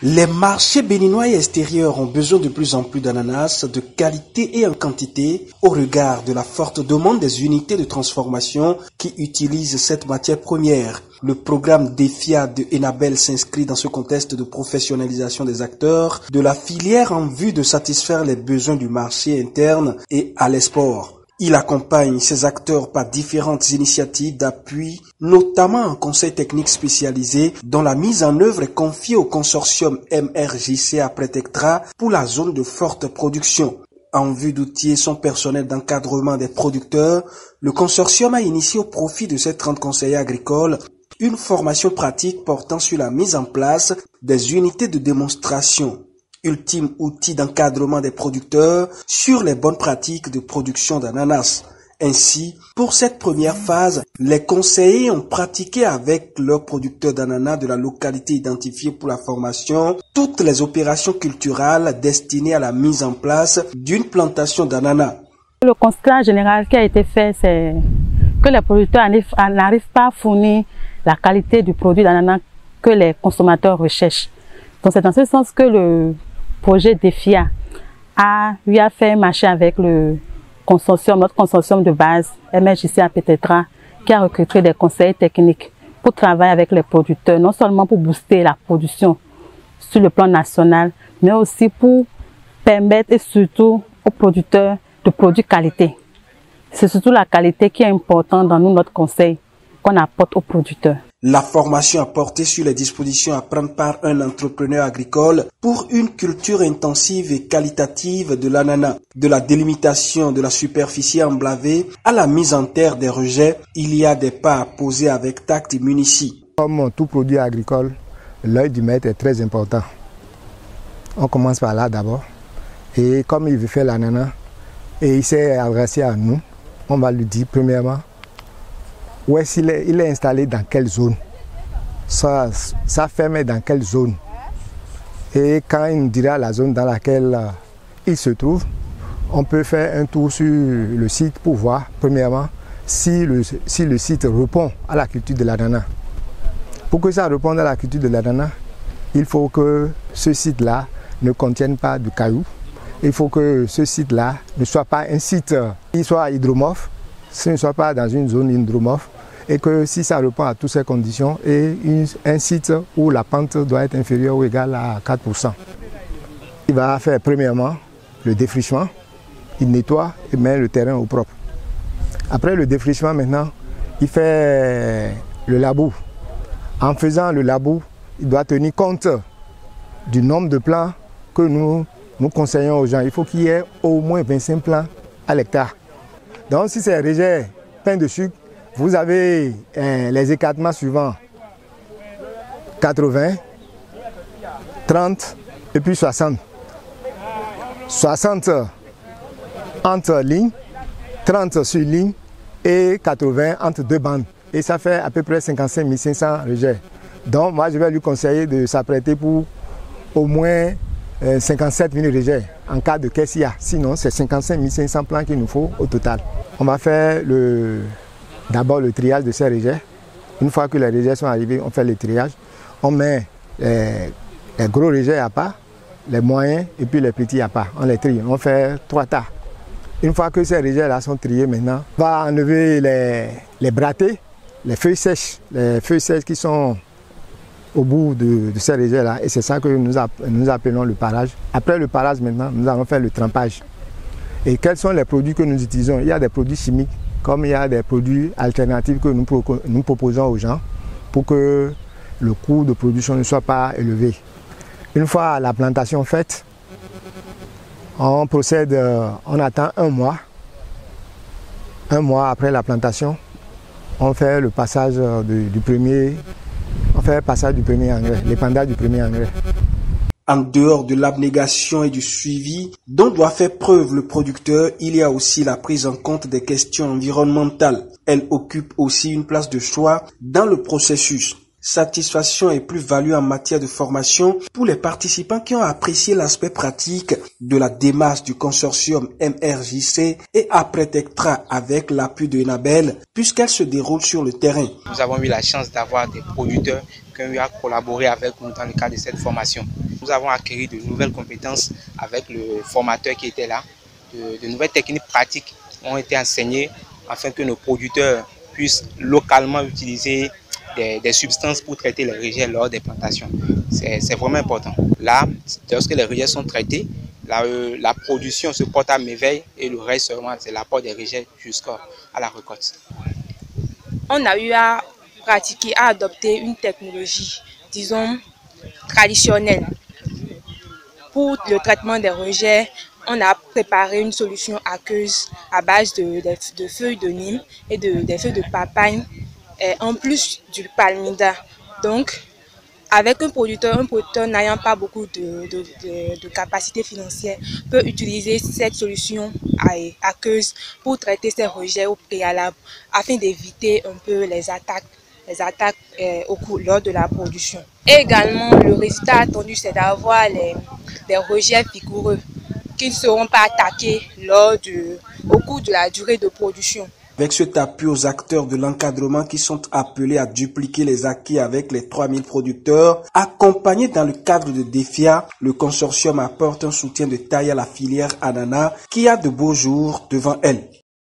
Les marchés béninois et extérieurs ont besoin de plus en plus d'ananas de qualité et en quantité au regard de la forte demande des unités de transformation qui utilisent cette matière première. Le programme DEFIA de Enabel s'inscrit dans ce contexte de professionnalisation des acteurs de la filière en vue de satisfaire les besoins du marché interne et à l'export. Il accompagne ces acteurs par différentes initiatives d'appui, notamment un conseil technique spécialisé dont la mise en œuvre est confiée au consortium MRJC à Prétectra pour la zone de forte production. En vue d'outiller son personnel d'encadrement des producteurs, le consortium a initié au profit de ces 30 conseillers agricoles une formation pratique portant sur la mise en place des unités de démonstration, ultime outil d'encadrement des producteurs sur les bonnes pratiques de production d'ananas. Ainsi, pour cette première phase, les conseillers ont pratiqué avec leurs producteurs d'ananas de la localité identifiée pour la formation toutes les opérations culturales destinées à la mise en place d'une plantation d'ananas. Le constat général qui a été fait, c'est que les producteurs n'arrivent pas à fournir la qualité du produit d'ananas que les consommateurs recherchent. Donc c'est dans ce sens que le projet DEFIA lui a fait marcher avec le consortium, notre consortium de base, MRJC à Prétectra, qui a recruté des conseillers techniques pour travailler avec les producteurs, non seulement pour booster la production sur le plan national, mais aussi pour permettre et surtout aux producteurs de produits qualité. C'est surtout la qualité qui est importante dans notre conseil qu'on apporte aux producteurs. La formation a porté sur les dispositions à prendre par un entrepreneur agricole pour une culture intensive et qualitative de l'ananas. De la délimitation de la superficie emblavée à la mise en terre des rejets, il y a des pas à poser avec tact et munitie. Comme tout produit agricole, l'œil du maître est très important. On commence par là d'abord. Et comme il veut faire l'ananas, et il s'est adressé à nous, on va lui dire premièrement, où est-ce qu'il est, il est installé dans quelle zone, sa ferme est dans quelle zone. Et quand il nous dira la zone dans laquelle il se trouve, on peut faire un tour sur le site pour voir, premièrement, si le site répond à la culture de l'ananas. Pour que ça réponde à la culture de l'ananas, il faut que ce site-là ne contienne pas de cailloux. Il faut que ce site-là ne soit pas un site qui soit hydromorphe, ce ne soit pas dans une zone hydromorphe, et que si ça répond à toutes ces conditions, et un site où la pente doit être inférieure ou égale à 4%. Il va faire premièrement le défrichement, il nettoie et met le terrain au propre. Après le défrichement maintenant, il fait le labour. En faisant le labour, il doit tenir compte du nombre de plants que nous conseillons aux gens. Il faut qu'il y ait au moins 25 plants à l'hectare. Donc si c'est rejets pain de sucre, vous avez les écartements suivants: 80, 30 et puis 60. 60 entre lignes, 30 sur ligne et 80 entre deux bandes. Et ça fait à peu près 55 500 rejets. Donc moi je vais lui conseiller de s'apprêter pour au moins 57 000 rejets en cas de caissière. Sinon c'est 55 500 plants qu'il nous faut au total. On va faire d'abord le triage de ces rejets. Une fois que les rejets sont arrivés, on fait le triage. On met les gros rejets à part, les moyens et puis les petits à part. On les trie, on fait 3 tas. Une fois que ces rejets-là sont triés maintenant, on va enlever les brattés, les feuilles sèches qui sont au bout de ces rejets-là. Et c'est ça que nous appelons le parage. Après le parage maintenant, nous allons faire le trempage. Et quels sont les produits que nous utilisons? Il y a des produits chimiques, comme il y a des produits alternatifs que nous proposons aux gens pour que le coût de production ne soit pas élevé. Une fois la plantation faite, on procède, on attend un mois. Un mois après la plantation, on fait le passage du premier engrais, l'épandage du premier engrais. En dehors de l'abnégation et du suivi dont doit faire preuve le producteur, il y a aussi la prise en compte des questions environnementales. Elle occupe aussi une place de choix dans le processus. Satisfaction et plus-value en matière de formation pour les participants qui ont apprécié l'aspect pratique de la démarche du consortium MRJC et à Prétectra avec l'appui de Enabel puisqu'elle se déroule sur le terrain. Nous avons eu la chance d'avoir des producteurs qui ont eu à collaborer avec nous dans le cadre de cette formation. nous avons acquis de nouvelles compétences avec le formateur qui était là. De nouvelles techniques pratiques ont été enseignées afin que nos producteurs puissent localement utiliser des substances pour traiter les rejets lors des plantations. C'est vraiment important. Là, lorsque les rejets sont traités, la production se porte à merveille et le reste seulement, c'est l'apport des rejets jusqu'à la récolte. On a eu à pratiquer, à adopter une technologie, disons, traditionnelle. Pour le traitement des rejets, on a préparé une solution aqueuse à base de feuilles de Nîmes et des feuilles de papaye, en plus du palmida. Donc, avec un producteur n'ayant pas beaucoup de capacité financière peut utiliser cette solution aqueuse pour traiter ses rejets au préalable afin d'éviter un peu les attaques lors de la production. Et également, le résultat attendu, c'est d'avoir des rejets vigoureux qui ne seront pas attaqués au cours de la durée de production. Avec cet appui aux acteurs de l'encadrement qui sont appelés à dupliquer les acquis avec les 3000 producteurs, accompagnés dans le cadre de DEFIA, le consortium apporte un soutien de taille à la filière ananas qui a de beaux jours devant elle.